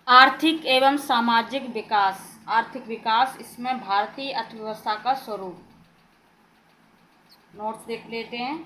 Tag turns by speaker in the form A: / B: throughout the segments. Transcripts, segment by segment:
A: आर्थिक एवं सामाजिक विकास। आर्थिक विकास, इसमें भारतीय अर्थव्यवस्था का स्वरूप। नोट्स देख लेते हैं।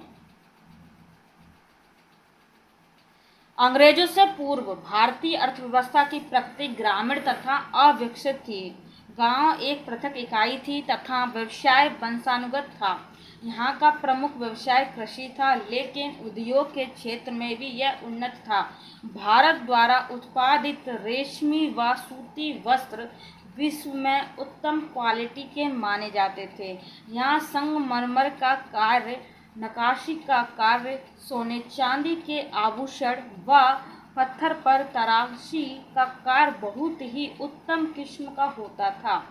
A: अंग्रेजों से पूर्व भारतीय अर्थव्यवस्था की प्रकृति ग्रामीण तथा अविकसित थी। गांव एक पृथक इकाई थी तथा व्यवसाय वंशानुगत था। यहाँ का प्रमुख व्यवसाय कृषि था, लेकिन उद्योग के क्षेत्र में भी यह उन्नत था। भारत द्वारा उत्पादित रेशमी व सूती वस्त्र विश्व में उत्तम क्वालिटी के माने जाते थे। यहाँ संगमरमर का कार्य, नक्काशी का कार्य, सोने चांदी के आभूषण व पत्थर पर तराशी का कार्य बहुत ही उत्तम किस्म का होता था,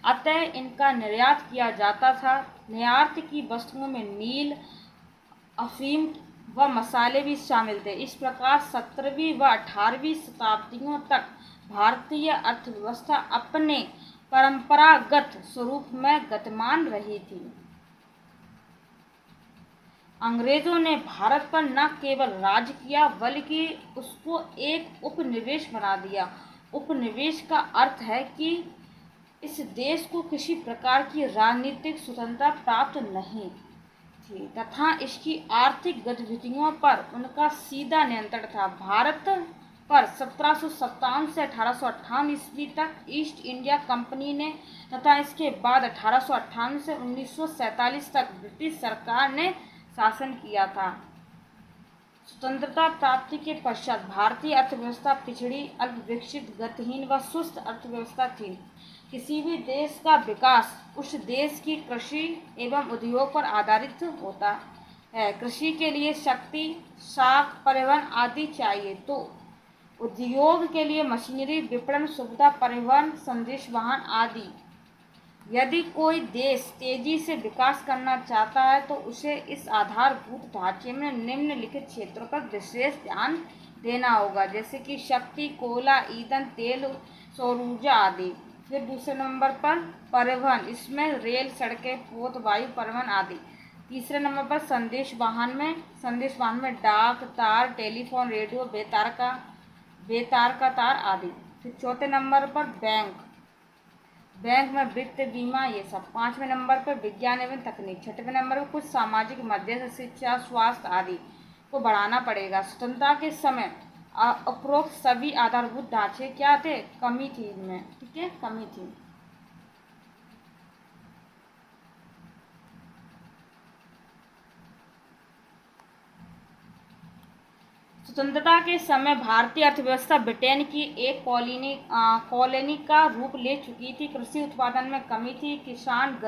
A: अतः इनका निर्यात किया जाता था। निर्यात की वस्तुओं में नील, अफीम व मसाले भी शामिल थे। इस प्रकार 17वीं व 18वीं शताब्दियों तक भारतीय अर्थव्यवस्था अपने परंपरागत स्वरूप में गतिमान रही थी। अंग्रेजों ने भारत पर न केवल राज किया बल्कि उसको एक उपनिवेश बना दिया। उपनिवेश का अर्थ है कि इस देश को किसी प्रकार की राजनीतिक स्वतंत्रता प्राप्त नहीं थी तथा इसकी आर्थिक गतिविधियों पर उनका सीधा नियंत्रण था। भारत पर 1757 से 1858 ईस्वी तक ईस्ट इंडिया कंपनी ने तथा इसके बाद 1858 से 1947 तक ब्रिटिश सरकार ने शासन किया था। स्वतंत्रता प्राप्ति के पश्चात भारतीय अर्थव्यवस्था पिछड़ी, अल्पविकसित, गतिहीन व सुस्त अर्थव्यवस्था थी। किसी भी देश का विकास उस देश की कृषि एवं उद्योग पर आधारित होता है। कृषि के लिए शक्ति, साख, परिवहन आदि चाहिए, तो उद्योग के लिए मशीनरी, विपणन सुविधा, परिवहन, संदेश वाहन आदि। यदि कोई देश तेजी से विकास करना चाहता है तो उसे इस आधारभूत ढांचे में निम्नलिखित क्षेत्रों पर विशेष ध्यान देना होगा, जैसे कि शक्ति, कोयला, ईंधन, तेल, सौर ऊर्जा आदि। फिर दूसरे नंबर पर परिवहन, इसमें रेल, सड़कें, पोत, वायु परिवहन आदि। तीसरे नंबर पर संदेश वाहन में डाक, तार, टेलीफोन, रेडियो, बेतार का तार आदि। फिर चौथे नंबर पर बैंक में वित्त, बीमा, ये सब। पांचवें नंबर पर विज्ञान एवं तकनीक। छठवें नंबर पर कुछ सामाजिक मध्य, शिक्षा, स्वास्थ्य आदि को बढ़ाना पड़ेगा। स्वतंत्रता के समय उपरोक्त सभी आधारभूत ढांचे क्या थे? कमी थी इनमें, ठीक है, कमी थी। स्वतंत्रता के समय भारतीय अर्थव्यवस्था ब्रिटेन की एक कॉलोनी का रूप ले चुकी थी। कृषि उत्पादन में कमी थी, किसान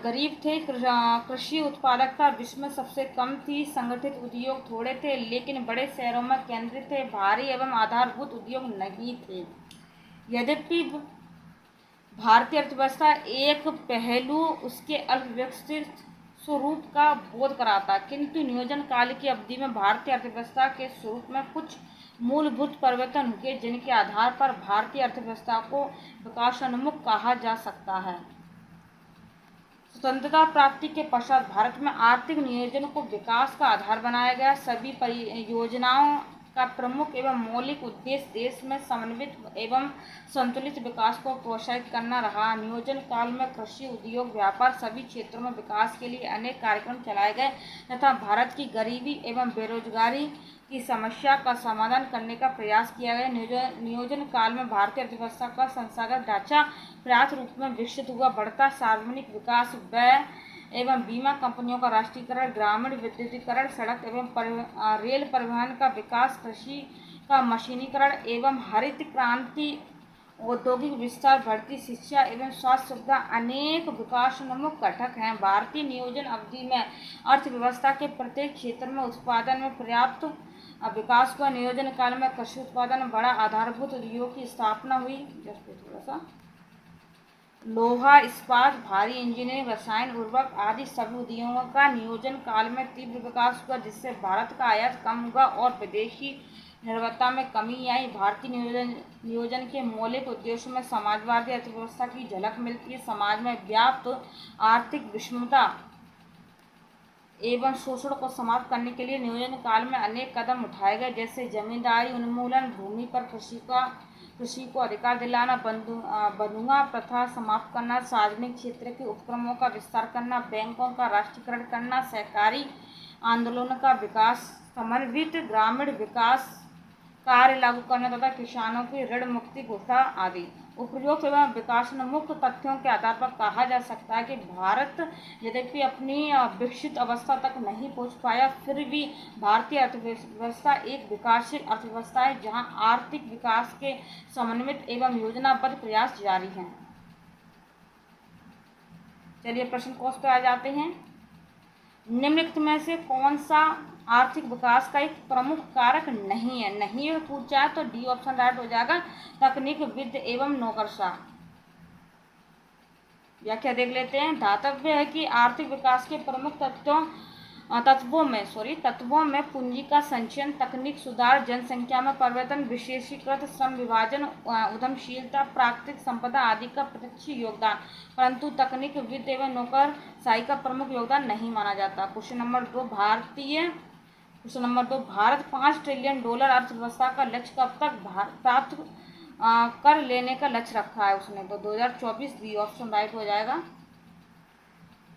A: गरीब थे, कृषि उत्पादकता विश्व में सबसे कम थी, संगठित उद्योग थोड़े थे लेकिन बड़े शहरों में केंद्रित थे, भारी एवं आधारभूत उद्योग नहीं थे। यद्यपि भारतीय अर्थव्यवस्था एक पहलू उसके अल्पविकसित स्वरूप का बोध कराता, किंतु नियोजन काल की अवधि में भारतीय अर्थव्यवस्था के स्वरूप में कुछ मूलभूत परिवर्तन हुए जिनके आधार पर भारतीय अर्थव्यवस्था को विकासोन्मुख कहा जा सकता है। स्वतंत्रता प्राप्ति के पश्चात भारत में आर्थिक नियोजन को विकास का आधार बनाया गया। सभी परियोजनाओं का प्रमुख एवं मौलिक उद्देश्य देश में समन्वित एवं संतुलित विकास को प्रोत्साहित करना रहा। नियोजन काल में कृषि, उद्योग, व्यापार सभी क्षेत्रों में विकास के लिए अनेक कार्यक्रम चलाए गए तथा भारत की गरीबी एवं बेरोजगारी की समस्या का समाधान करने का प्रयास किया गया। नियोजन काल में भारतीय अर्थव्यवस्था का संस्थागत ढांचा पर्याप्त रूप में विकसित हुआ। बढ़ता सार्वजनिक विकास, व्यय एवं बीमा कंपनियों का राष्ट्रीयकरण, ग्रामीण विद्युतीकरण, सड़क एवं रेल परिवहन का विकास, कृषि का मशीनीकरण एवं हरित क्रांति, औद्योगिक विस्तार, बढ़ती शिक्षा एवं स्वास्थ्य सुविधा अनेक विकासोन्मुख घटक हैं। भारतीय नियोजन अवधि में अर्थव्यवस्था के प्रत्येक क्षेत्र में उत्पादन में पर्याप्त विकास हुआ। नियोजन काल में कृषि उत्पादन बड़ा, आधारभूत उद्योग की स्थापना हुई। थोड़ा सा लोहा, इस्पात, भारी इंजीनियरिंग, रसायन, उर्वरक आदि सभी उद्योगों का नियोजन काल में तीव्र विकास हुआ, जिससे भारत का आयात कम हुआ और विदेशी निर्भरता में कमी आई। भारतीय नियोजन के मौलिक उद्देश्यों में समाजवादी अर्थव्यवस्था की झलक मिलती है। समाज में व्याप्त आर्थिक विषमता एवं शोषण को समाप्त करने के लिए नियोजन काल में अनेक कदम उठाए गए, जैसे जमींदारी उन्मूलन, भूमि पर कृषि को अधिकार दिलाना, बंधुआ प्रथा समाप्त करना, सार्वजनिक क्षेत्र के उपक्रमों का विस्तार करना, बैंकों का राष्ट्रीयकरण करना, सहकारी आंदोलनों का विकास, समन्वित ग्रामीण विकास कार्य लागू करना तथा किसानों की ऋण मुक्ति घोषणा आदि। उपयुक्त एवं विकासोन्मुख तथ्यों के आधार पर कहा जा सकता है कि भारत यद्यपि अपनी विकसित अवस्था तक नहीं पहुंच पाया, फिर भी भारतीय अर्थव्यवस्था एक विकासशील अर्थव्यवस्था है, जहां आर्थिक विकास के समन्वित एवं योजनाबद्ध प्रयास जारी हैं। चलिए प्रश्न कोश पे आ जाते हैं। निम्नलिखित में से कौन सा आर्थिक विकास का एक प्रमुख कारक नहीं है? नहीं है पूछा है तो डी ऑप्शन राइट हो जाएगा, तकनीक, विद्या एवं नौकरशाह। व्याख्या देख लेते हैं। धातव्य है कि आर्थिक विकास के प्रमुख तत्वों में पूंजी का संचयन, तकनीक सुधार, जनसंख्या में परिवर्तन, विशेषीकृत श्रम विभाजन, उद्यमशीलता, प्राकृतिक संपदा आदि का प्रत्यक्ष योगदान, परंतु तकनीक, वित्त एवं नौकरशाही का प्रमुख योगदान नहीं माना जाता। क्वेश्चन नंबर 2 भारत $5 ट्रिलियन अर्थव्यवस्था का लक्ष्य कब तक प्राप्त कर लेने का लक्ष्य रखा है उसने? तो 2024 डी ऑप्शन राइट हो जाएगा।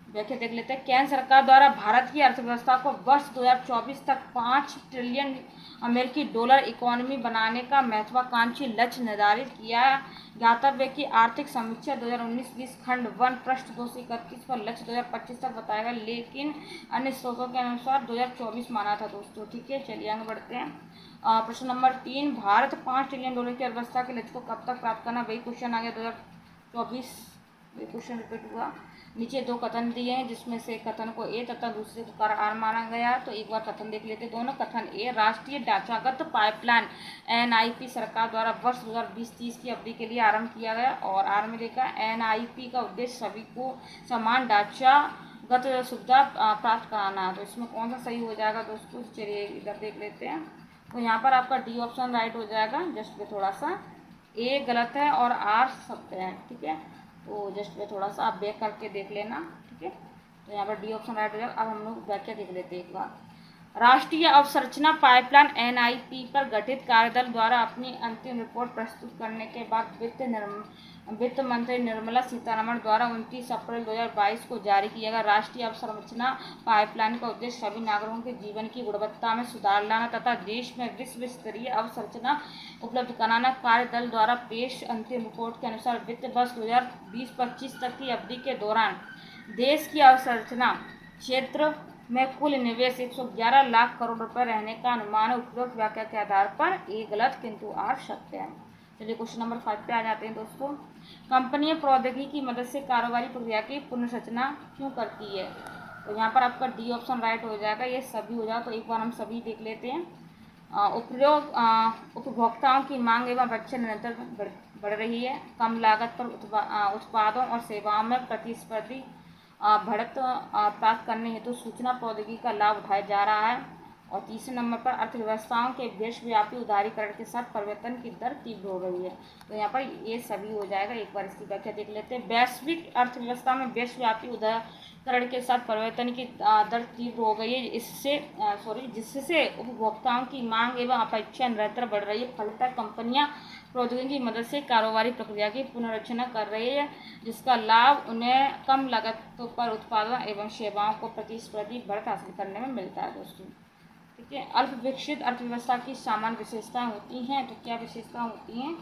A: देखिए देख लेते हैं। केंद्र सरकार द्वारा भारत की अर्थव्यवस्था को वर्ष 2024 तक $5 ट्रिलियन अमेरिकी डॉलर इकोनॉमी बनाने का महत्वाकांक्षी लक्ष्य निर्धारित किया। ज्ञातव्य की आर्थिक समीक्षा 2019-20 खंड 1 पृष्ठ 231 पर लक्ष्य 2025 तक बताएगा, लेकिन अन्य स्रोतों के अनुसार 2024 माना था दोस्तों। ठीक है, चलिए आगे बढ़ते हैं। प्रश्न नंबर 3, भारत $5 ट्रिलियन की अर्थव्यवस्था के लक्ष्य को कब तक प्राप्त करना? वही क्वेश्चन आ गया 2024, वही क्वेश्चन रिपीट हुआ। नीचे दो कथन दिए हैं, जिसमें से कथन को ए तथा दूसरे को आर माना गया है। तो एक बार कथन देख लेते हैं दोनों। कथन ए, राष्ट्रीय ढांचागत पाइपलाइन NIP सरकार द्वारा वर्ष 2020-30 की अवधि के लिए आरंभ किया गया। और आर में देखा, NIP का उद्देश्य सभी को समान ढांचागत सुविधा प्राप्त कराना है। तो इसमें कौन सा सही हो जाएगा दोस्तों? चलिए इधर देख लेते हैं। तो यहाँ पर आपका डी ऑप्शन राइट हो जाएगा। जस्ट पे थोड़ा सा ए गलत है और आर सत्य है। ठीक है, तो जस्ट पे थोड़ा सा आप बैक करके देख लेना। ठीक है, तो यहाँ पर डी ऑप्शन राइट हो जाएगा। अब हम लोग व्याख्या देख लेते हैं एक बार। राष्ट्रीय अवसंरचना पाइपलाइन NIP पर गठित कार्यदल द्वारा अपनी अंतिम रिपोर्ट प्रस्तुत करने के बाद वित्त मंत्री निर्मला सीतारमण द्वारा 29 अप्रैल 2022 को जारी किया गया राष्ट्रीय अवसंरचना पाइपलाइन का उद्देश्य सभी नागरिकों के जीवन की गुणवत्ता में सुधार लाना तथा देश में विश्व स्तरीय अवसंरचना उपलब्ध कराना। कार्यदल द्वारा पेश अंतिम रिपोर्ट के अनुसार वित्त वर्ष 2020-25 तक की अवधि के दौरान देश की अवसंरचना क्षेत्र में कुल निवेश 111 लाख करोड़ रुपए रहने का अनुमान है। उपरोक्त व्याख्या के आधार पर ए गलत किंतु आर सत्य है। चलिए क्वेश्चन नंबर 5 पे आ जाते हैं दोस्तों। कंपनियां प्रौद्योगिकी की मदद से कारोबारी प्रक्रिया की पुनर्रचना क्यों करती है? तो यहाँ पर आपका डी ऑप्शन राइट हो जाएगा। ये सभी हो जाएगा, तो एक बार हम सभी देख लेते हैं। उपभोक्ताओं की मांग एवं अपेक्षा निरंतर बढ़ रही है। कम लागत पर उत्पादों और सेवाओं में प्रतिस्पर्धी बढ़त प्राप्त करने हेतु सूचना प्रौद्योगिकी का लाभ उठाया जा रहा है। और तीसरे नंबर पर अर्थव्यवस्थाओं के विश्वव्यापी उदारीकरण के साथ परिवर्तन की दर तीव्र हो रही है। तो यहाँ पर ये सभी हो जाएगा। एक बार इसकी व्याख्या देख लेते हैं। वैश्विक अर्थव्यवस्था में विश्वव्यापी उदारीकरण के साथ परिवर्तन की दर तीव्र हो गई है, जिससे उपभोक्ताओं की मांग एवं अपेक्षा निरंतर बढ़ रही है। फलतः कंपनियां प्रौद्योगिकी की मदद से कारोबारी प्रक्रिया की पुनर्रचना कर रही है, जिसका लाभ उन्हें कम लागत पर उत्पादन एवं सेवाओं को प्रतिस्पर्धी बढ़त हासिल करने में मिलता है दोस्तों। ठीक है, अल्प विकसित अर्थव्यवस्था की सामान्य विशेषताएं होती हैं। तो क्या विशेषताएं होती हैं?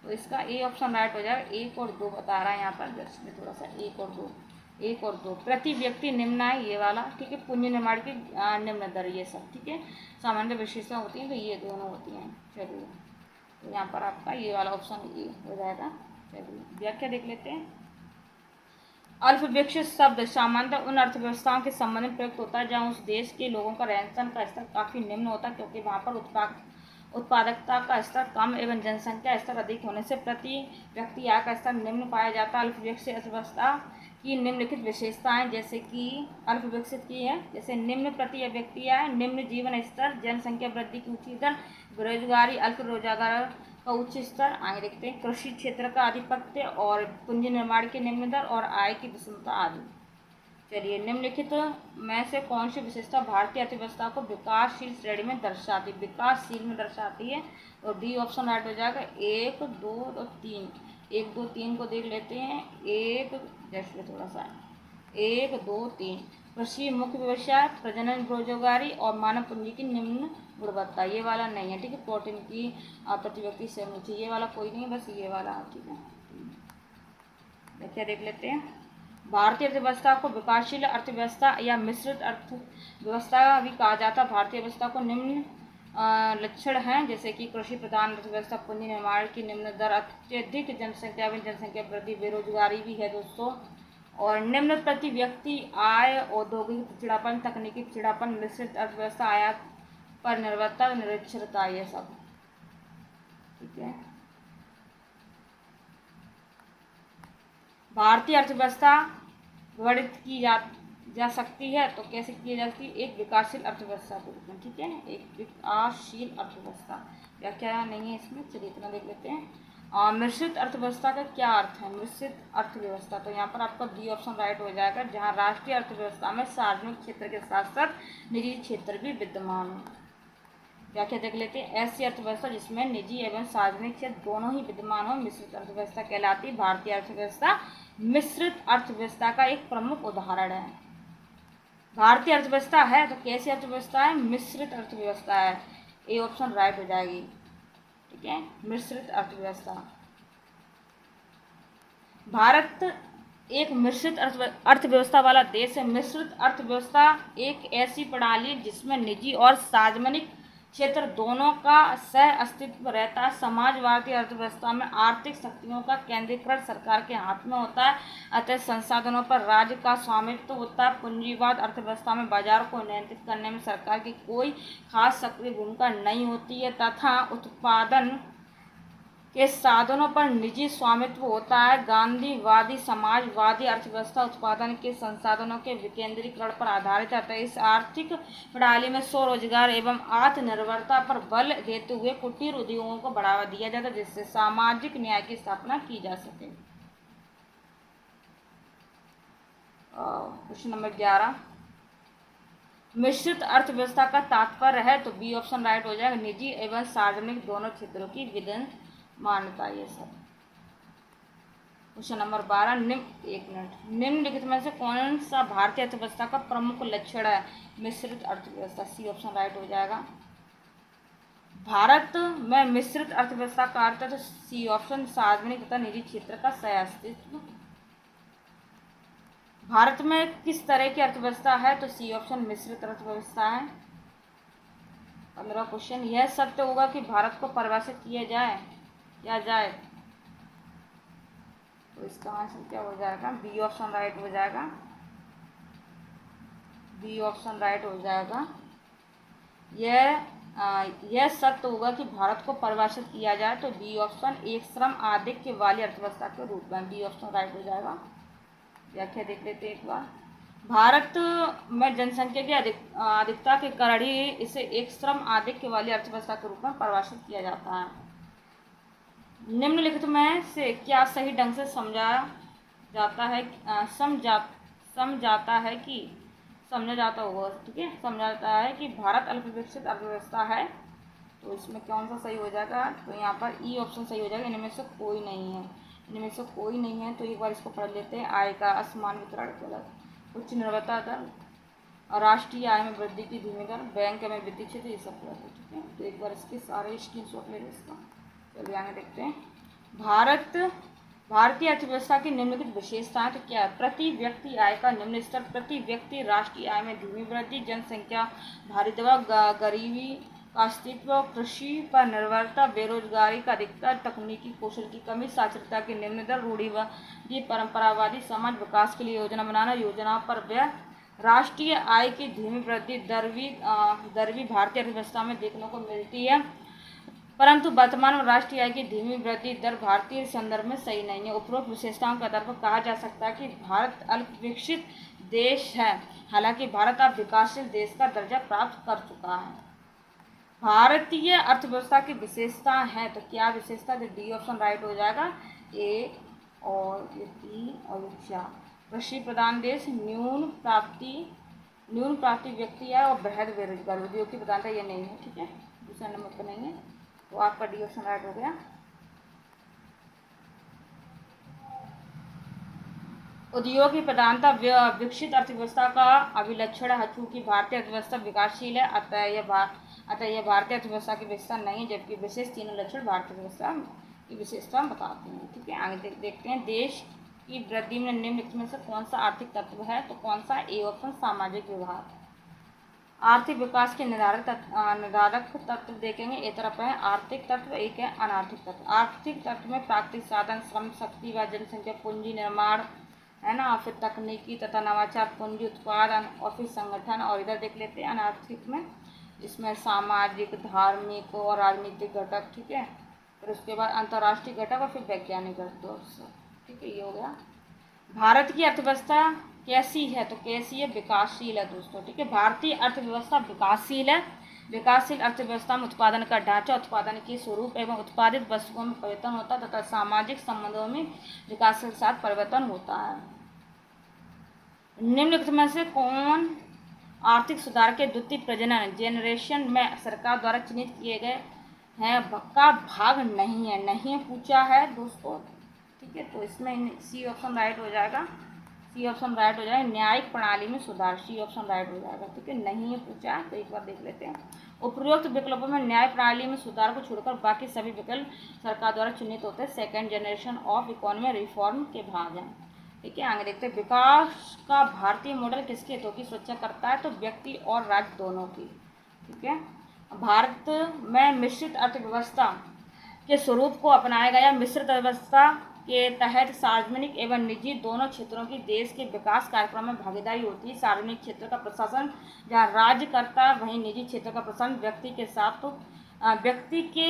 A: तो इसका ए ऑप्शन राइट हो जाएगा। 1 और 2 बता रहा है यहाँ पर, जस्ट में थोड़ा सा 1 और 2 प्रति व्यक्ति निम्न है ये वाला। ठीक है, पूंजी निर्माण की निम्न दर, ये सब। ठीक है, सामान्य विशेषता होती हैं, तो ये दोनों होती हैं। चलिए, तो यहाँ पर आपका ये वाला ऑप्शन ए हो जाएगा। चलिए व्याख्या देख लेते हैं। अल्प विकसित शब्द सामान्यतः उन अर्थव्यवस्थाओं के संबंध में प्रयुक्त होता है जहाँ उस देश के लोगों का रहन सहन का स्तर काफ़ी निम्न होता है, क्योंकि वहाँ पर उत्पादकता का स्तर कम एवं जनसंख्या स्तर अधिक होने से प्रति व्यक्ति आय का स्तर निम्न पाया जाता है। अल्प विकसित अर्थव्यवस्था की निम्नलिखित विशेषताएं जैसे कि अल्प विकसित की है, जैसे निम्न प्रति व्यक्ति आय, निम्न जीवन स्तर, जनसंख्या वृद्धि की ऊंची दर, बेरोजगारी, अल्प रोजगार का उच्च स्तर। आगे देखते हैं कृषि क्षेत्र का आधिपत्य और पूंजी निर्माण की निम्न दर और आय की विषमता आदि। चलिए, निम्नलिखित में से कौन सी विशेषता भारतीय अर्थव्यवस्था को विकासशील श्रेणी में दर्शाती, विकासशील में दर्शाती है? और डी ऑप्शन राइट हो जाएगा। 1, 2 और 3। 1, 2, 3 को देख लेते हैं। एक जैसे थोड़ा सा 1, 2, 3। कृषि मुख्य व्यवसाय, प्रजनन रोजगारी और मानव पूंजी की निम्न गुणवत्ता, ये वाला नहीं है, ठीक है। प्रोटीन की प्रति व्यक्ति से नीचे, ये वाला कोई नहीं है, बस ये वाला, ठीक है। देखिए, देख लेते हैं। भारतीय अर्थव्यवस्था को विकासशील अर्थव्यवस्था या मिश्रित अर्थव्यवस्था भी कहा जाता है। भारतीय अर्थव्यवस्था को निम्न लक्षण हैं, जैसे कि कृषि प्रधान अर्थव्यवस्था, पूंजी निर्माण की निम्न दर, अत्यधिक जनसंख्या वृद्धि, बेरोजगारी भी है दोस्तों, और निम्न प्रति व्यक्ति आय, औद्योगिक पिछड़ापन, तकनीकी पिछड़ापन, मिश्रित अर्थव्यवस्था, आयात पर निर्भरता, निरक्षरता, ये सब, ठीक है। भारतीय अर्थव्यवस्था वर्णित की जा सकती है, तो कैसे की जा सकती है? एक विकासशील अर्थव्यवस्था के रूप में, ठीक है, एक विकासशील अर्थव्यवस्था। व्याख्या नहीं है इसमें, चलिए इतना देख लेते हैं। मिश्रित अर्थव्यवस्था का क्या अर्थ है? मिश्रित अर्थव्यवस्था, तो यहाँ पर आपका बी ऑप्शन राइट हो जाएगा, जहाँ राष्ट्रीय अर्थव्यवस्था में सार्वजनिक क्षेत्र के साथ साथ निजी क्षेत्र भी विद्यमान हो। व्याख्या देख लेते हैं। ऐसी अर्थव्यवस्था जिसमें निजी एवं सार्वजनिक क्षेत्र दोनों ही विद्यमान हो मिश्रित अर्थव्यवस्था कहलाती है। भारतीय अर्थव्यवस्था मिश्रित अर्थव्यवस्था का एक प्रमुख उदाहरण है। भारतीय अर्थव्यवस्था है तो कैसी अर्थव्यवस्था है? मिश्रित अर्थव्यवस्था है, ए ऑप्शन राइट हो जाएगी, ठीक है, मिश्रित अर्थव्यवस्था। भारत एक मिश्रित अर्थव्यवस्था वाला देश है। मिश्रित अर्थव्यवस्था एक ऐसी प्रणाली जिसमें निजी और सार्वजनिक क्षेत्र दोनों का सह अस्तित्व रहता है। समाजवादी अर्थव्यवस्था में आर्थिक शक्तियों का केंद्रीकरण सरकार के हाथ में होता है, अतः संसाधनों पर राज्य का स्वामित्व होता है। पूंजीवाद अर्थव्यवस्था में बाजार को नियंत्रित करने में सरकार की कोई खास सक्रिय भूमिका नहीं होती है तथा उत्पादन के साधनों पर निजी स्वामित्व होता है। गांधीवादी समाजवादी अर्थव्यवस्था उत्पादन के संसाधनों के विकेंद्रीकरण पर आधारित है। इस आर्थिक प्रणाली में स्वरोजगार एवं आत्मनिर्भरता पर बल देते हुए कुटीर उद्योगों को बढ़ावा दिया जाता है, जिससे सामाजिक न्याय की स्थापना की जा सके। क्वेश्चन नंबर 11, मिश्रित अर्थव्यवस्था का तात्पर्य है, तो बी ऑप्शन राइट हो जाएगा, निजी एवं सार्वजनिक दोनों क्षेत्रों की विधि मान्यता, ये सब। क्वेश्चन नंबर 12, निम्नलिखित में से कौन सा भारतीय अर्थव्यवस्था का प्रमुख लक्षण है? मिश्रित अर्थव्यवस्था, सी ऑप्शन राइट हो जाएगा। भारत में मिश्रित अर्थव्यवस्था का अर्थ है, तो सी ऑप्शन, सार्वजनिक तथा निजी क्षेत्र का सह अस्तित्व। भारत में किस तरह की अर्थव्यवस्था है? तो सी ऑप्शन, मिश्रित अर्थव्यवस्था है। 15 क्वेश्चन, यह सत्य होगा कि भारत को परिभाषित किया जाए तो इसका आंसर क्या हो जाएगा? बी ऑप्शन राइट हो जाएगा, बी ऑप्शन राइट हो जाएगा। यह सत्य होगा कि भारत को परिभाषित किया जाए तो बी ऑप्शन, एक श्रम आधिक्य वाली अर्थव्यवस्था के रूप में, बी ऑप्शन राइट हो जाएगा। व्याख्या देख लेते हैं एक बार। भारत में जनसंख्या की अधिकता के कारण ही इसे एक श्रम आधिक्य वाली अर्थव्यवस्था के रूप में परिभाषित किया जाता है। निम्नलिखित में से क्या सही ढंग से समझा जाता है कि भारत अल्पविकसित अर्थव्यवस्था है, तो इसमें कौन सा सही हो जाएगा? तो यहाँ पर ई ऑप्शन सही हो जाएगा, इनमें से कोई नहीं है, तो एक बार इसको पढ़ लेते हैं। आय का असमान वितरण, गलत। उच्च निर्भरता दर, राष्ट्रीय आय में वृद्धि की धीमी दर, बैंक में वित्तीय क्षेत्र, ये सब गलत है, ठीक है। तो एक बार इसके सारे स्क्रीनशॉट ले लें इसका। चलिए आगे देखते हैं। भारतीय अर्थव्यवस्था की निम्नलिखित विशेषताएं तो क्या है? प्रति व्यक्ति आय का निम्न स्तर, प्रति व्यक्ति राष्ट्रीय आय में धीमी वृद्धि, जनसंख्या भारी दबाव, गरीबी का अस्तित्व, कृषि पर निर्भरता, बेरोजगारी का अधिकता, तकनीकी कौशल की कमी, साक्षरता की निम्न दर, रूढ़िवादी परंपरावादी समाज, विकास के लिए योजना बनाना, योजनाओं पर व्यय, राष्ट्रीय आय की धीमी वृद्धि दर भी भारतीय अर्थव्यवस्था में देखने को मिलती है, परंतु वर्तमान में राष्ट्रीय आय की धीमी वृद्धि दर भारतीय संदर्भ में सही नहीं है। उपरोक्त विशेषताओं के आधार पर कहा जा सकता है कि भारत अल्पविकसित देश है, हालांकि भारत अब विकासशील देश का दर्जा प्राप्त कर चुका है। भारतीय अर्थव्यवस्था की विशेषता है, तो क्या विशेषता? तो डी ऑप्शन राइट हो जाएगा, ए और ये 3 और ये 4। कृषि प्रधान देश, न्यून प्राप्ति व्यक्ति है और बेहद बेरोजगार। उद्योग की प्रधानता ये नहीं है, ठीक है, दूसरा नंबर पर नहीं है, तो आपका डी ऑप्शन राइट हो गया। उद्योग की प्रधानता विकसित अर्थव्यवस्था का अभिलक्षण है, चूंकि भारतीय अर्थव्यवस्था विकासशील है, अतः यह भारतीय अर्थव्यवस्था की विशेषता नहीं, जबकि विशेष तीनों लक्षण भारतीय अर्थव्यवस्था की विशेषता बताते हैं, ठीक है। आगे देखते हैं, देश की वृद्धि में निम्नलिखित में से कौन सा आर्थिक तत्व है, तो कौन सा, ए ऑप्शन सामाजिक व्यवहार। आर्थिक विकास के निर्धारक तत्व देखेंगे, एक तरफ है आर्थिक तत्व, एक है अनार्थिक तत्व। आर्थिक तत्व में प्राकृतिक साधन, श्रम शक्ति व जनसंख्या, पूंजी निर्माण, है ना, फिर तकनीकी तथा नवाचार, पूंजी उत्पादन, और फिर संगठन। और इधर देख लेते हैं अनार्थिक में, इसमें सामाजिक, धार्मिक और राजनीतिक घटक, ठीक है, फिर उसके बाद अंतर्राष्ट्रीय घटक और फिर वैज्ञानिक घटक, ठीक है, ये हो गया। भारत की अर्थव्यवस्था कैसी है, तो कैसी है, विकासशील है दोस्तों, ठीक है। भारतीय अर्थव्यवस्था विकासशील है। विकासशील अर्थव्यवस्था में उत्पादन का ढांचा, उत्पादन के स्वरूप एवं उत्पादित वस्तुओं में परिवर्तन होता है तथा सामाजिक संबंधों में विकास के साथ परिवर्तन होता है। निम्नलिखित में से कौन आर्थिक सुधार के द्वितीय प्रजनन जेनरेशन में सरकार द्वारा चिन्हित किए गए हैं का भाग नहीं है, नहीं पूछा है दोस्तों, ठीक है, तो इसमें सी ऑप्शन राइट हो जाएगा, सी ऑप्शन राइट हो जाएगा। न्यायिक प्रणाली में सुधार, सी ऑप्शन राइट हो जाएगा, ठीक है, नहीं पूछा है, तो एक बार देख लेते हैं। उपरोक्त विकल्पों में न्याय प्रणाली में सुधार को छोड़कर बाकी सभी विकल्प सरकार द्वारा चिन्हित होते हैं second generation of economy reform के भाग हैं, ठीक है। आगे देखते हैं, विकास का भारतीय मॉडल किसके हितों की सुरक्षा करता है, तो व्यक्ति और राज्य दोनों की, ठीक है। भारत में मिश्रित अर्थव्यवस्था के स्वरूप को अपनाया गया। मिश्रित अर्थव्यवस्था के तहत सार्वजनिक एवं निजी दोनों क्षेत्रों की देश के विकास कार्यक्रम में भागीदारी होती है। सार्वजनिक क्षेत्र का प्रशासन जहाँ राज्य करता है, वहीं निजी क्षेत्र का प्रशासन व्यक्ति के साथ, तो व्यक्ति के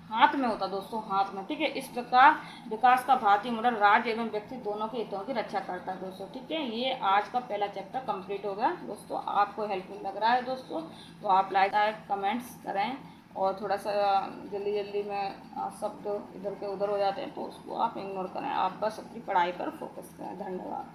A: हाथ में होता है दोस्तों, हाथ में, ठीक है। इस प्रकार विकास का भारतीय मॉडल राज्य एवं व्यक्ति दोनों के हितों की रक्षा करता है दोस्तों, ठीक है। ये आज का पहला चैप्टर कंप्लीट हो गया दोस्तों। आपको हेल्पफुल लग रहा है दोस्तों, तो आप लाइक कमेंट्स करें, और थोड़ा सा जल्दी में शब्द इधर के उधर हो जाते हैं, तो उसको आप इग्नोर करें, आप बस अपनी पढ़ाई पर फोकस करें। धन्यवाद।